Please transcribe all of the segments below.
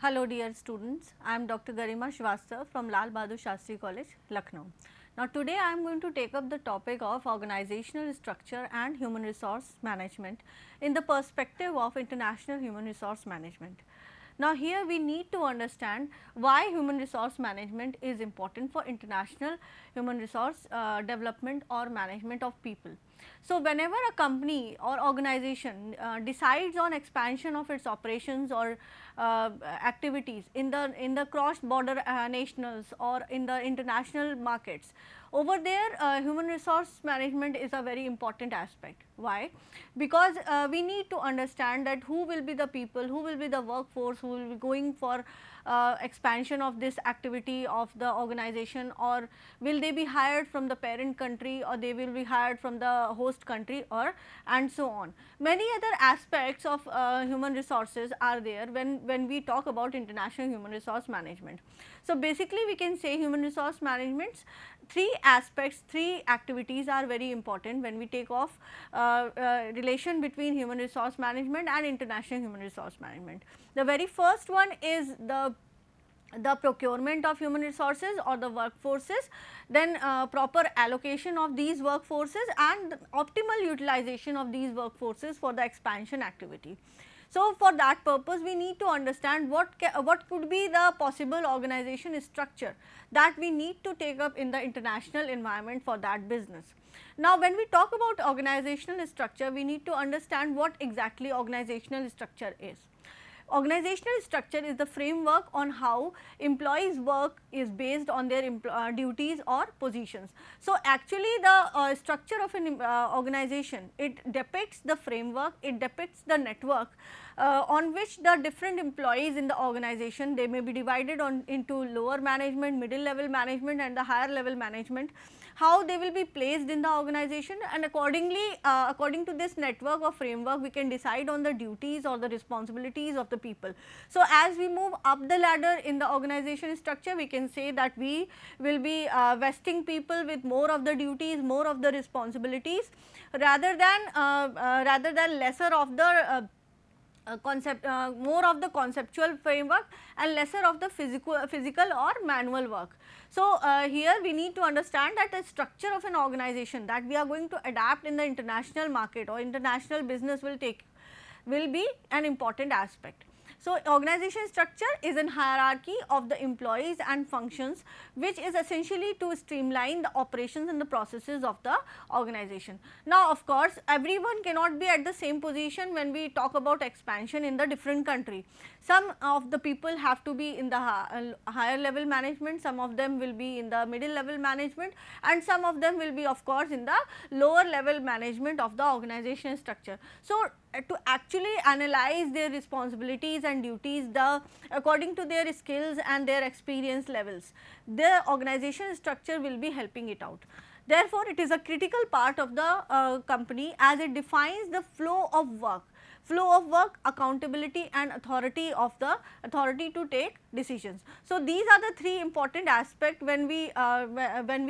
Hello dear students, I am Dr. Garima Shrivastava from Lal Bahadur Shastri College, Lucknow. Now today I am going to take up the topic of organizational structure and human resource management in the perspective of international human resource management. Now here we need to understand why human resource management is important for international human resource development or management of people. So whenever a company or organization decides on expansion of its operations or activities in the cross border nationals or in the international markets, over there human resource management is a very important aspect. Why? Because we need to understand that who will be the people, who will be the workforce who will be going for expansion of this activity of the organization, or will they be hired from the parent country or they will be hired from the host country, or and so on. Many other aspects of human resources are there when we talk about international human resource management. So basically we can say human resource management's three aspects, three activities are very important when we take off relation between human resource management and international human resource management. The very first one is the procurement of human resources or the workforces, then proper allocation of these workforces and optimal utilization of these workforces for the expansion activity. So, for that purpose we need to understand what could be the possible organization structure that we need to take up in the international environment for that business. Now, when we talk about organizational structure, we need to understand what exactly organizational structure is. Organizational structure is the framework on how employees work is based on their duties or positions. So, actually the structure of an organization, it depicts the framework, it depicts the network on which the different employees in the organization, they may be divided into lower management, middle level management and the higher level management, how they will be placed in the organization, and accordingly according to this network or framework we can decide on the duties or the responsibilities of the people. So, as we move up the ladder in the organization structure, we can say that we will be vesting people with more of the duties, more of the responsibilities rather than lesser of the more of the conceptual framework and lesser of the physical or manual work. So, here we need to understand that the structure of an organization that we are going to adapt in the international market or international business will be an important aspect. So, organization structure is a hierarchy of the employees and functions which is essentially to streamline the operations and the processes of the organization. Now, of course, everyone cannot be at the same position when we talk about expansion in the different country. Some of the people have to be in the higher level management, some of them will be in the middle level management and some of them will be of course in the lower level management of the organization structure. So, to actually analyze their responsibilities and duties according to their skills and their experience levels, the organization structure will be helping it out. Therefore, it is a critical part of the company as it defines the flow of work, accountability and authority to take decisions. So, these are the three important aspects when we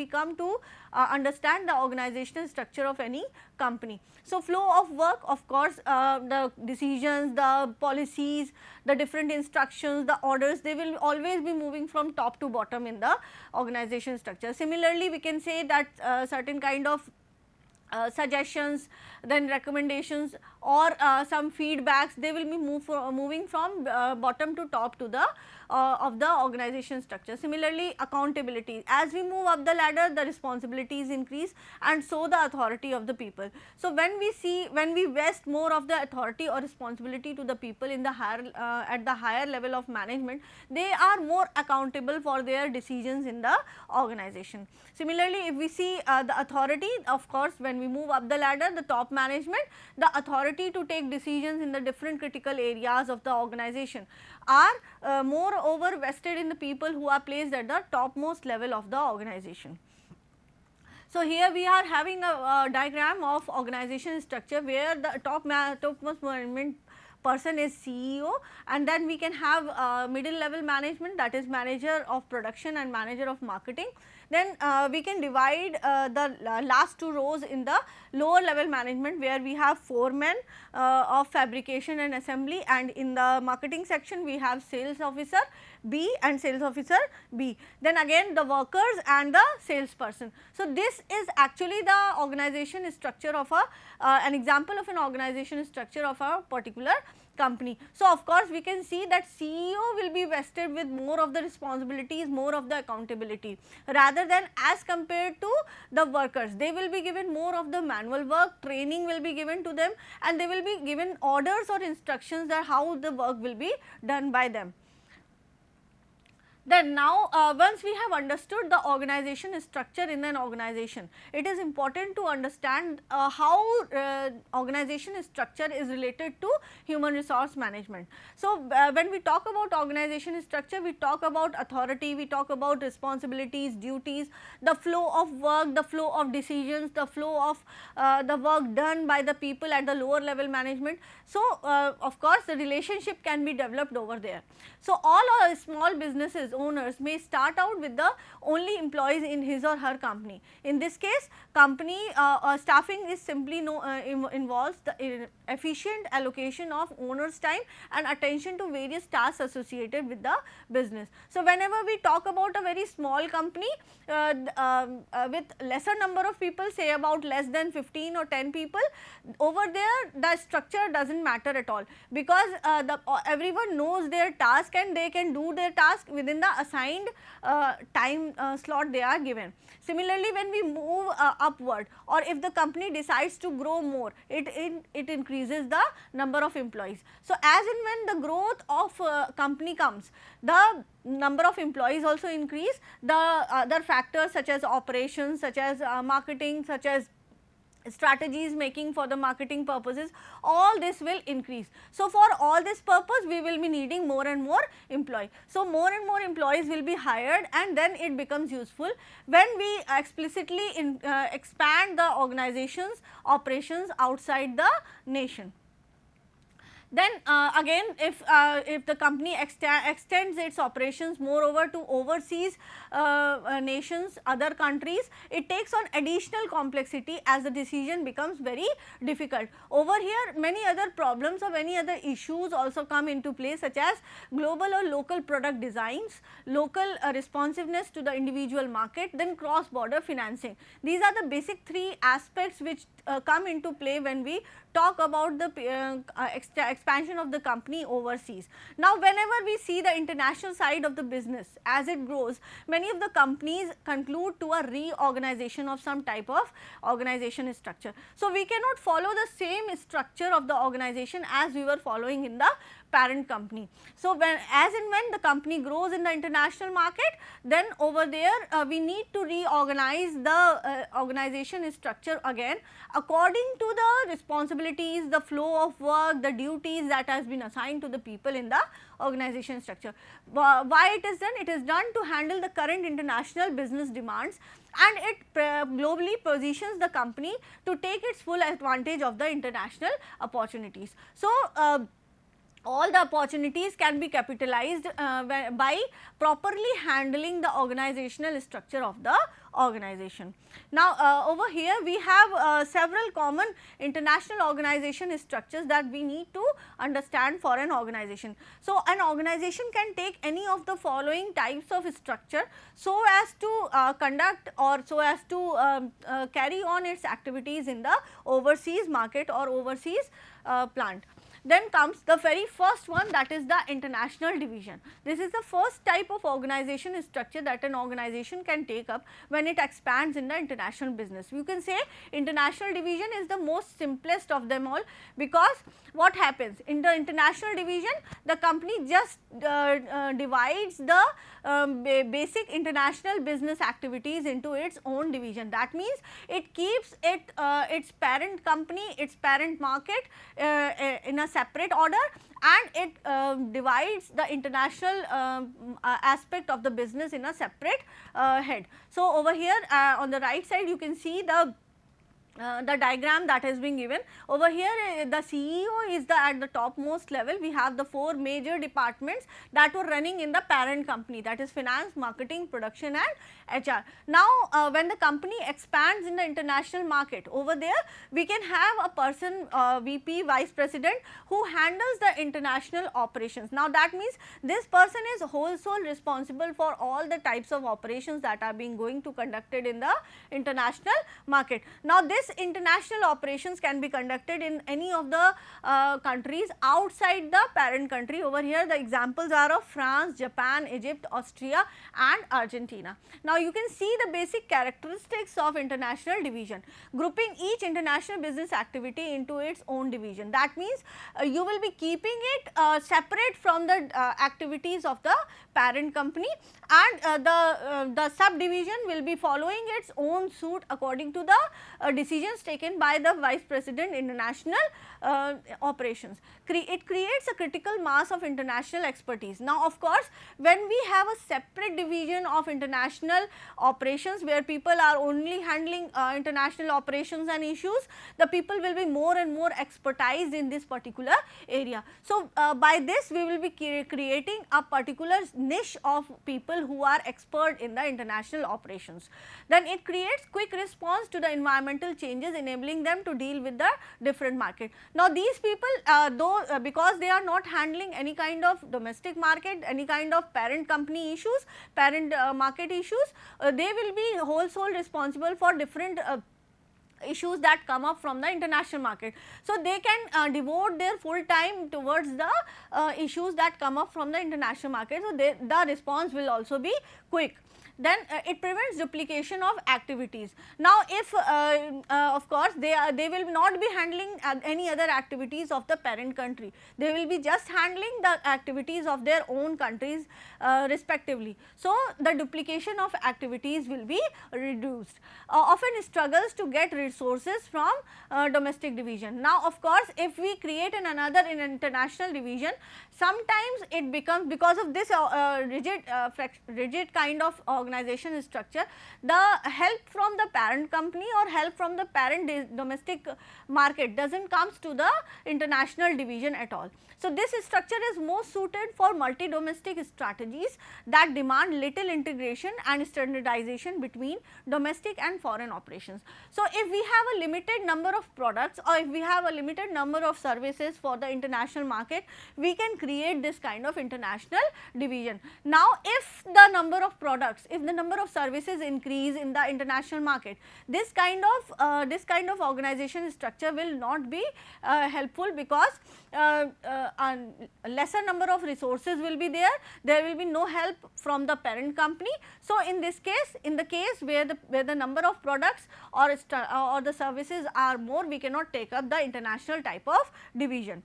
come to understand the organizational structure of any company. So, flow of work, of course, the decisions, the policies, the different instructions, the orders, they will always be moving from top to bottom in the organization structure. Similarly, we can say that certain kind of suggestions, then recommendations or some feedbacks, they will be moving from bottom to top to the of the organization structure. Similarly, accountability, as we move up the ladder, the responsibilities increase and so the authority of the people. So, when we vest more of the authority or responsibility to the people in the higher at the higher level of management, they are more accountable for their decisions in the organization. Similarly, if we see the authority, of course, when we move up the ladder, the top management, the authority to take decisions in the different critical areas of the organization are moreover vested in the people who are placed at the topmost level of the organization. So, here we are having a diagram of organization structure where the topmost management person is CEO, and then we can have middle level management, that is manager of production and manager of marketing. Then we can divide the last two rows in the lower level management, where we have foremen of fabrication and assembly, and in the marketing section we have sales officer B and sales officer B, then again the workers and the salesperson. So, this is actually the organization structure of an example of an organization structure of a particular company. So, of course, we can see that CEO will be vested with more of the responsibilities, more of the accountability, rather than as compared to the workers. They will be given more of the manual work, training will be given to them, and they will be given orders or instructions that how the work will be done by them. Then now, once we have understood the organization structure in an organization, it is important to understand how organization structure is related to human resource management. So, when we talk about organization structure, we talk about authority, we talk about responsibilities, duties, the flow of work, the flow of decisions, the flow of the work done by the people at the lower level management. So, of course, the relationship can be developed over there. So, all our small businesses owners may start out with the only employees in his or her company. In this case, company staffing is simply involves the efficient allocation of owner's time and attention to various tasks associated with the business. So, whenever we talk about a very small company with lesser number of people, say about less than 15 or 10 people, over there the structure does not matter at all, because everyone knows their task and they can do their task within the assigned time slot they are given. Similarly, when we move upward, or if the company decides to grow more, it increases the number of employees. So, as and when the growth of company comes, the number of employees also increase, the other factors such as operations, such as marketing, such as strategies making for the marketing purposes, all this will increase. So, for all this purpose we will be needing more and more employees. So, more and more employees will be hired, and then it becomes useful when we explicitly expand the organization's operations outside the nation. Then again, if the company extends its operations moreover to overseas nations, other countries, it takes on additional complexity as the decision becomes very difficult. Over here, many other problems or many other issues also come into play, such as global or local product designs, local responsiveness to the individual market, then cross border financing. These are the basic three aspects which come into play when we talk about the expansion of the company overseas. Now, whenever we see the international side of the business as it grows, many of the companies conclude to a reorganization of some type of organization structure. So, we cannot follow the same structure of the organization as we were following in the parent company. So, as and when the company grows in the international market, then over there we need to reorganize the organization structure again according to the responsibilities, the flow of work, the duties that has been assigned to the people in the organization structure. Why it is done? It is done to handle the current international business demands, and it globally positions the company to take its full advantage of the international opportunities. So, all the opportunities can be capitalized by properly handling the organizational structure of the organization. Now, over here we have several common international organization structures that we need to understand for an organization. So, an organization can take any of the following types of structure so as to conduct or so as to carry on its activities in the overseas market or overseas plant. Then comes the very first one, that is the international division. This is the first type of organization structure that an organization can take up when it expands in the international business. You can say international division is the most simplest of them all, because what happens in the international division, the company just divides the basic international business activities into its own division. That means it keeps its parent company, its parent market in a separate order, and it divides the international aspect of the business in a separate head. So, over here on the right side you can see the the diagram that has been given over here. The CEO is the at the topmost level. We have the 4 major departments that were running in the parent company, that is finance, marketing, production and HR. Now, when the company expands in the international market, over there we can have a person, VP, vice president, who handles the international operations. Now, that means this person is whole sole responsible for all the types of operations that are being going to conducted in the international market. Now, this international operations can be conducted in any of the countries outside the parent country. Over here the examples are of France, Japan, Egypt, Austria and Argentina. Now, you can see the basic characteristics of international division, grouping each international business activity into its own division. That means you will be keeping it separate from the activities of the parent company, and the subdivision will be following its own suit according to the decisions taken by the vice president international operations. It creates a critical mass of international expertise. Now, of course, when we have a separate division of international operations where people are only handling international operations and issues, the people will be more and more expertised in this particular area. So, by this we will be creating a particular niche of people who are expert in the international operations. Then it creates quick response to the environmental changes, enabling them to deal with the different market. Now, these people because they are not handling any kind of domestic market, any kind of parent company issues, parent market issues, they will be whole sole responsible for different issues that come up from the international market. So, they can devote their full time towards the issues that come up from the international market. So, the response will also be quick. Then it prevents duplication of activities. Now, if of course they will not be handling any other activities of the parent country, they will be just handling the activities of their own countries respectively. So, the duplication of activities will be reduced. Often struggles to get resources from domestic division. Now, of course, if we create another international division, sometimes it becomes, because of this rigid kind of organization structure, the help from the parent company or help from the parent domestic market does not comes to the international division at all. So, this structure is most suited for multi-domestic strategies that demand little integration and standardization between domestic and foreign operations. So, if we have a limited number of products or if we have a limited number of services for the international market, we can create this kind of international division. Now, if the number of products, if the number of services increase in the international market, this kind of organization structure will not be helpful, because a lesser number of resources will be there will be no help from the parent company. So, in this case, in the case where the number of products or the services are more, we cannot take up the international type of division.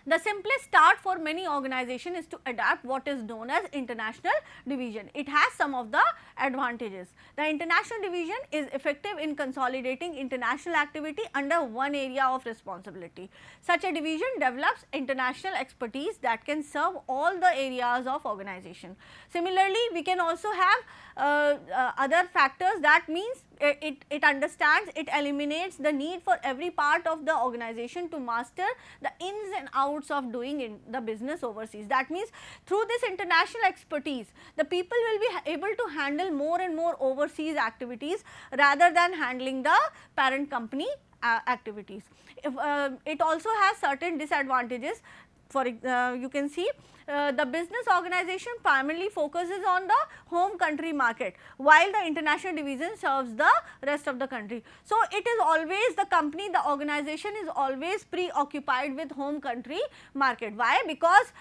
The simplest start for many organizations is to adapt what is known as international division. It has some of the advantages. The international division is effective in consolidating international activity under one area of responsibility. Such a division develops international expertise that can serve all the areas of organization. Similarly, we can also have other factors. That means it understands, it eliminates the need for every part of the organization to master the ins and outs of doing the business overseas. That means through this international expertise, the people will be able to handle more and more overseas activities rather than handling the parent company activities. It also has certain disadvantages. For you can see the business organization primarily focuses on the home country market, while the international division serves the rest of the country. So, it is always the company, the organization is always preoccupied with home country market. Why? Because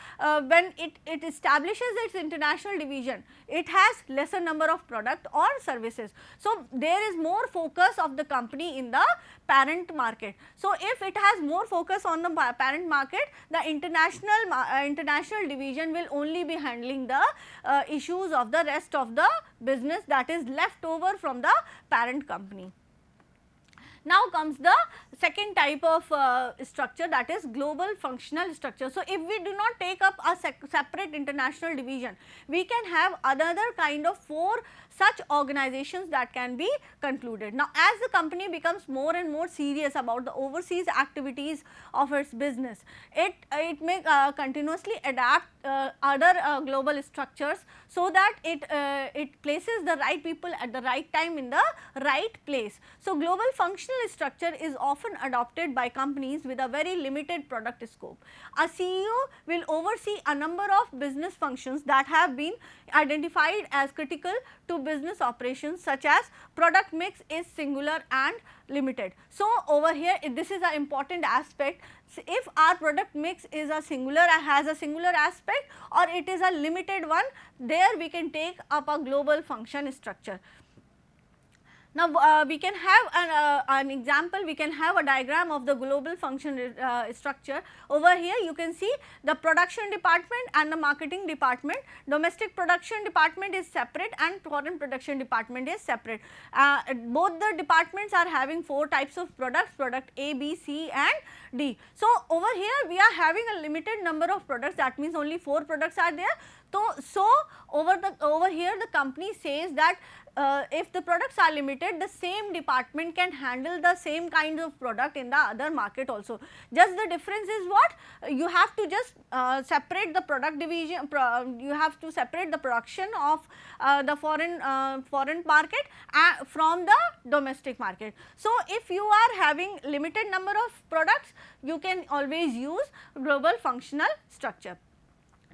when it establishes its international division, it has lesser number of product or services. So, there is more focus of the company in the parent market. So, if it has more focus on the parent market, the international division will only be handling the issues of the rest of the business that is left over from the parent company. Now comes the second type of structure, that is global functional structure. So, if we do not take up a separate international division, we can have another kind of 4 such organizations that can be concluded. Now, as the company becomes more and more serious about the overseas activities of its business, it may continuously adapt other global structures, so that it places the right people at the right time in the right place. So, global functional structure is often adopted by companies with a very limited product scope. A CEO will oversee a number of business functions that have been identified as critical to business operations, such as product mix is singular and limited. So, over here this is an important aspect. So, if our product mix is a singular, has a singular aspect, or it is a limited one, there we can take up a global function structure. Now, we can have an example, we can have a diagram of the global function structure. Over here you can see the production department and the marketing department. Domestic production department is separate and foreign production department is separate. Both the departments are having 4 types of products, product A, B, C and D. So, over here we are having a limited number of products, that means only 4 products are there. So, over here the company says that if the products are limited, the same department can handle the same kind of product in the other market also. Just the difference is what? You have to just separate the product division, you have to separate the production of the foreign market from the domestic market. So, if you are having limited number of products, you can always use global functional structure.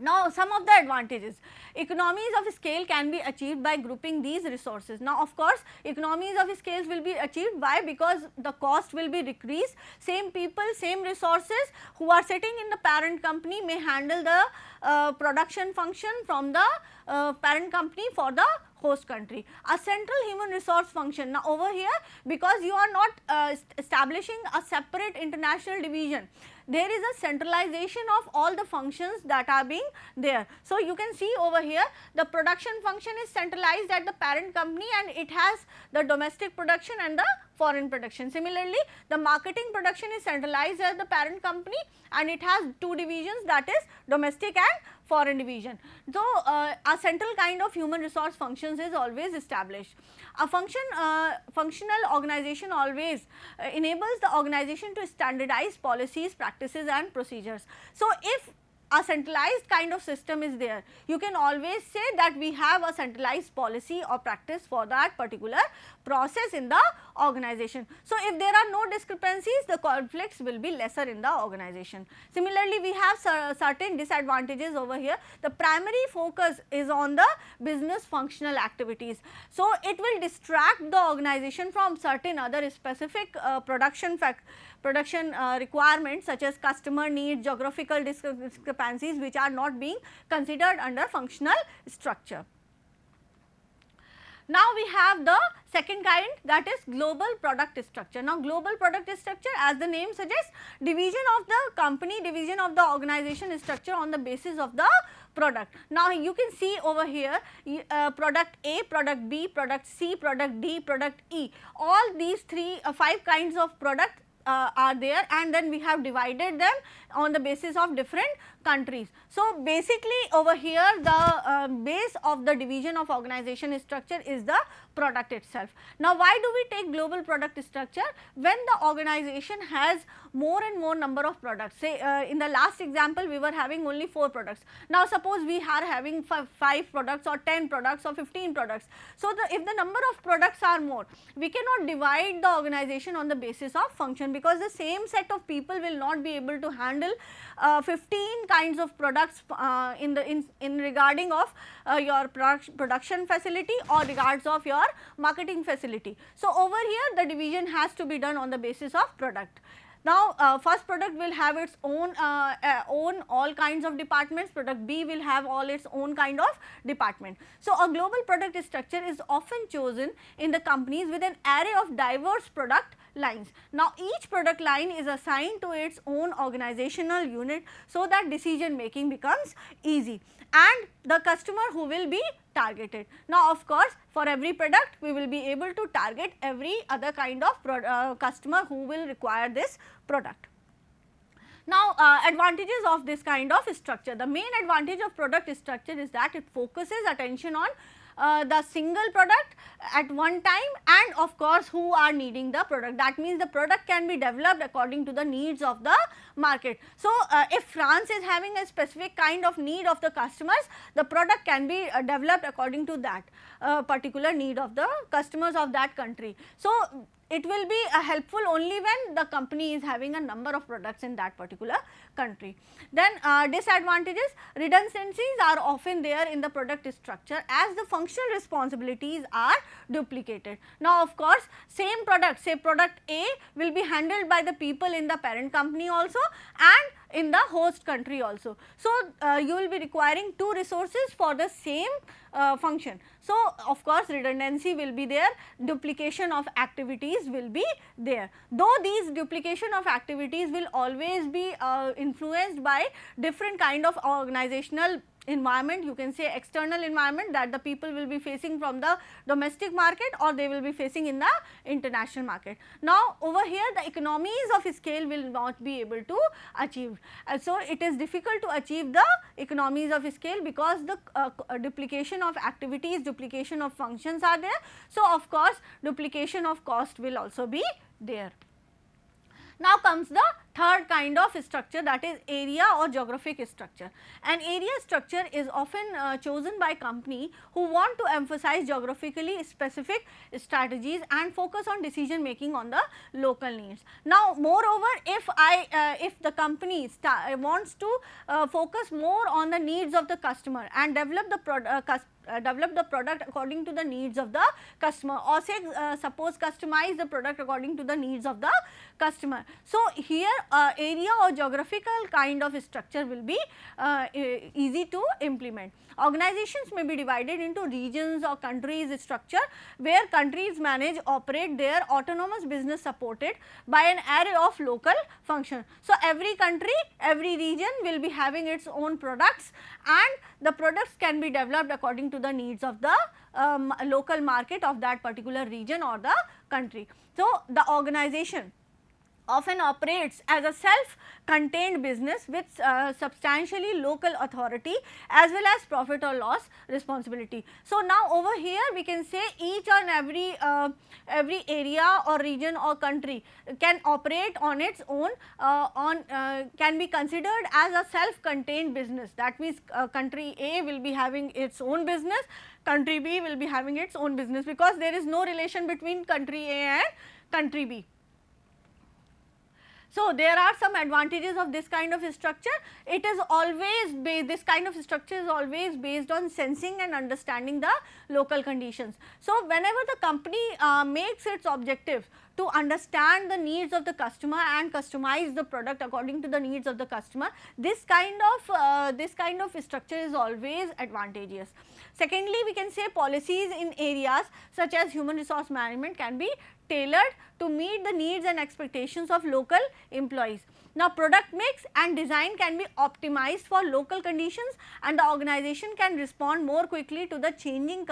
Now, some of the advantages: economies of scale can be achieved by grouping these resources. Now, of course, economies of scale will be achieved. Why? Because the cost will be decreased. Same people, same resources who are sitting in the parent company may handle the production function from the parent company for the host country. A central human resource function. Now, over here, because you are not establishing a separate international division, there is a centralization of all the functions that are being there. So, you can see over here the production function is centralized at the parent company, and it has the domestic production and the foreign production. Similarly, the marketing production is centralized at the parent company, and it has 2 divisions, that is domestic and foreign division. So, a central kind of human resource functions is always established. A functional organization always enables the organization to standardize policies, practices and procedures. So, if a centralized kind of system is there, you can always say that we have a centralized policy or practice for that particular process in the organization. So, if there are no discrepancies, the conflicts will be lesser in the organization. Similarly, we have certain disadvantages over here. The primary focus is on the business functional activities. So, it will distract the organization from certain other specific production requirements, such as customer needs, geographical discrepancies, which are not being considered under functional structure. Now, we have the second kind, that is global product structure. Now, global product structure, as the name suggests, division of the company, division of the organization structure on the basis of the product. Now, you can see over here product A, product B, product C, product D, product E, all these 5 kinds of product are there, and then we have divided them on the basis of different countries. So, basically over here the base of the division of organization structure is the product itself. Now, why do we take global product structure? When the organization has more and more number of products, say in the last example we were having only 4 products. Now, suppose we are having 5 products or 10 products or 15 products. So, if the number of products are more, we cannot divide the organization on the basis of function, because the same set of people will not be able to handle 15 kinds of products in regarding of your production facility or regards of your marketing facility. So, over here the division has to be done on the basis of product. Now, first product will have its own all kinds of departments, product B will have all its own kind of department. So, a global product structure is often chosen in the companies with an array of diverse product lines. Now, each product line is assigned to its own organizational unit, so that decision making becomes easy. and the customer who will be targeted. Now, of course, for every product we will be able to target every other kind of customer who will require this product. Now, advantages of this kind of structure. The main advantage of product structure is that it focuses attention on the single product at one time, and of course, who are needing the product. That means, the product can be developed according to the needs of the market. So, if France is having a specific kind of need of the customers, the product can be developed according to that particular need of the customers of that country. So, it will be helpful only when the company is having a number of products in that particular country. Then disadvantages, redundancies are often there in the product structure as the functional responsibilities are duplicated. Now, of course, same product, say product A will be handled by the people in the parent company also and in the host country also. So, you will be requiring two resources for the same function. So, of course, redundancy will be there, duplication of activities will be there. Though these duplication of activities will always be influenced by different kind of organizational environment, you can say external environment that the people will be facing from the domestic market or they will be facing in the international market. Now, over here the economies of scale will not be able to achieve. So, it is difficult to achieve the economies of scale because the duplication of activities, duplication of functions are there. So, of course, duplication of cost will also be there. Now comes the third kind of structure, that is area or geographic structure. An area structure is often chosen by company who want to emphasize geographically specific strategies and focus on decision making on the local needs. Now, moreover, if the company wants to focus more on the needs of the customer and develop the product according to the needs of the customer, or say suppose customize the product according to the needs of the customer. So, here area or geographical kind of structure will be easy to implement. Organizations may be divided into regions or countries structure, where countries manage, operate their autonomous business supported by an array of local functions. So, every country, every region will be having its own products, and the products can be developed according to the needs of the local market of that particular region or the country. So, the organization often operates as a self-contained business with substantially local authority as well as profit or loss responsibility. So, now over here we can say each and every area or region or country can operate on its own, can be considered as a self-contained business. That means, country A will be having its own business, country B will be having its own business, because there is no relation between country A and country B. So, there are some advantages of this kind of structure. It is always this kind of structure is always based on sensing and understanding the local conditions. So, whenever the company makes its objective to understand the needs of the customer and customize the product according to the needs of the customer, this kind of structure is always advantageous. Secondly, we can say policies in areas such as human resource management can be tailored to meet the needs and expectations of local employees. Now, product mix and design can be optimized for local conditions, and the organization can respond more quickly to the changing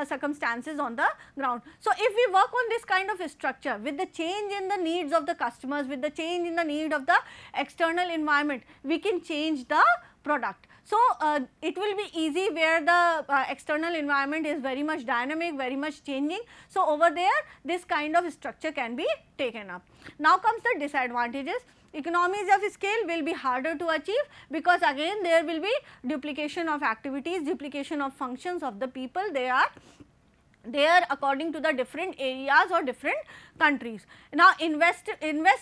circumstances on the ground. So, if we work on this kind of structure with the change in the needs of the customers, with the change in the need of the external environment, we can change the product. So, it will be easy where the external environment is very much dynamic, very much changing. So, over there this kind of structure can be taken up. Now comes the disadvantages. Economies of scale will be harder to achieve, because again there will be duplication of activities, duplication of functions of the people. They are there according to the different areas or different countries. Now, invest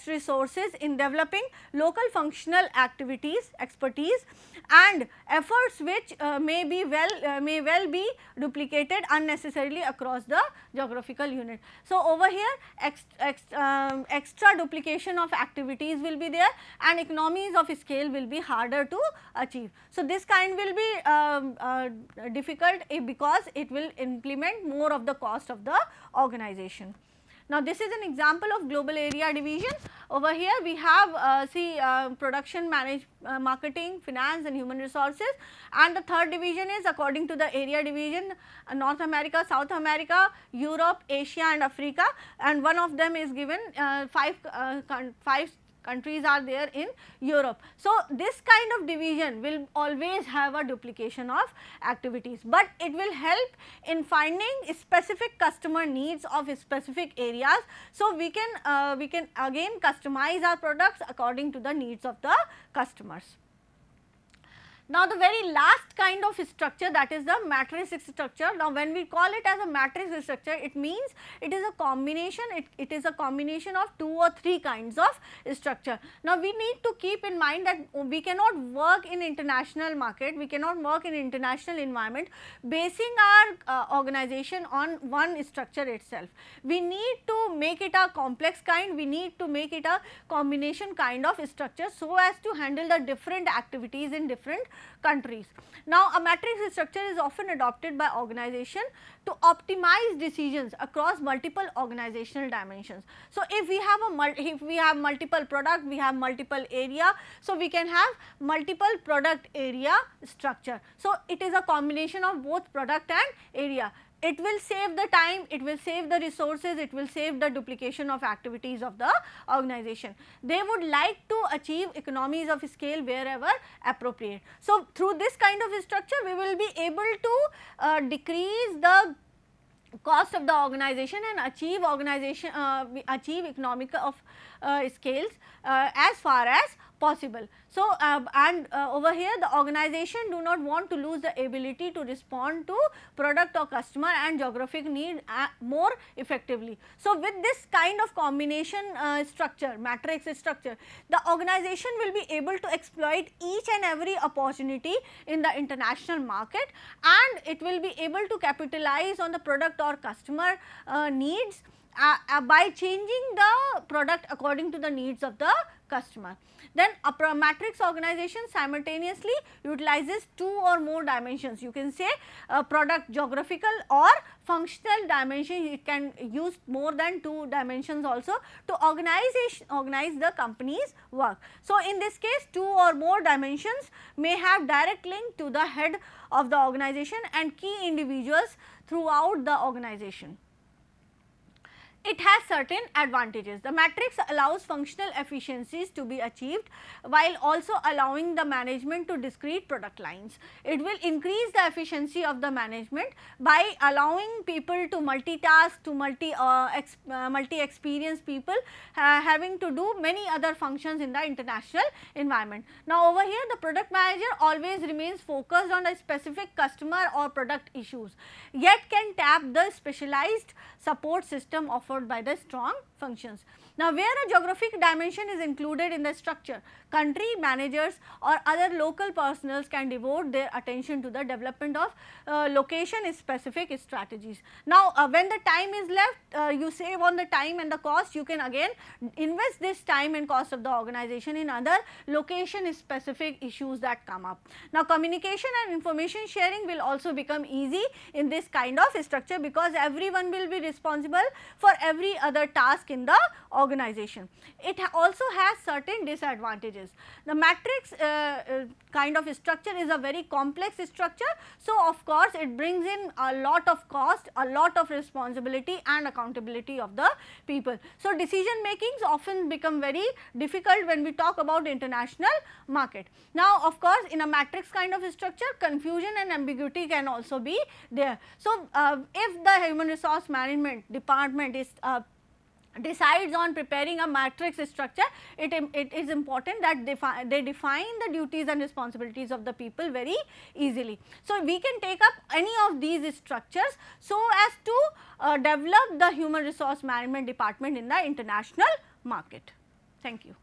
resources in developing local functional activities, expertise and efforts which may well be duplicated unnecessarily across the geographical unit. So, over here extra duplication of activities will be there and economies of scale will be harder to achieve. So, this kind will be difficult because it will implement more of the cost of the organization. Now, this is an example of global area division. Over here we have production, marketing, finance and human resources, and the third division is according to the area division, North America, South America, Europe, Asia and Africa, and one of them is given five countries are there in Europe. So, this kind of division will always have a duplication of activities, but it will help in finding specific customer needs of specific areas. So, we can again customize our products according to the needs of the customers. Now, the very last kind of structure, that is the matrix structure. Now, when we call it as a matrix structure, it means it is a combination, it is a combination of 2 or 3 kinds of structure. Now, we need to keep in mind that we cannot work in international market, we cannot work in international environment basing our organization on one structure itself. We need to make it a complex kind, we need to make it a combination kind of structure so as to handle the different activities in different countries. Now, a matrix structure is often adopted by organization to optimize decisions across multiple organizational dimensions. So, if we have multiple product, we have multiple area, so we can have multiple product area structure. So, it is a combination of both product and area. It will save the time, it will save the resources, it will save the duplication of activities of the organization. They would like to achieve economies of scale wherever appropriate. So, through this kind of structure, we will be able to decrease the cost of the organization and achieve achieve economic of scales as far as possible. So, over here the organization do not want to lose the ability to respond to product or customer and geographic need more effectively. So, with this kind of combination structure, matrix structure, the organization will be able to exploit each and every opportunity in the international market, and it will be able to capitalize on the product or customer needs by changing the product according to the needs of the customer. Then a matrix organization simultaneously utilizes 2 or more dimensions. You can say product geographical or functional dimension, it can use more than 2 dimensions also to organize the company's work. So, in this case 2 or more dimensions may have direct link to the head of the organization and key individuals throughout the organization. It has certain advantages. The matrix allows functional efficiencies to be achieved while also allowing the management to discrete product lines. It will increase the efficiency of the management by allowing people to multitask, to multi-experienced people having to do many other functions in the international environment. Now, over here the product manager always remains focused on a specific customer or product issues, yet can tap the specialized support system offered by the strong functions. Now, where a geographic dimension is included in the structure, country managers or other local personnels can devote their attention to the development of location specific strategies. Now, when the time is left, you save on the time and the cost, you can again invest this time and cost of the organization in other location specific issues that come up. Now, communication and information sharing will also become easy in this kind of structure, because everyone will be responsible for every other task in the organization. It also has certain disadvantages. The matrix kind of structure is a very complex structure. So, of course, it brings in a lot of cost, a lot of responsibility and accountability of the people. So, decision makings often become very difficult when we talk about international market. Now, of course, in a matrix kind of structure, confusion and ambiguity can also be there. So, if the human resource management department is decides on preparing a matrix structure, it is important that they define the duties and responsibilities of the people very easily. So, we can take up any of these structures so as to develop the human resource management department in the international market. Thank you.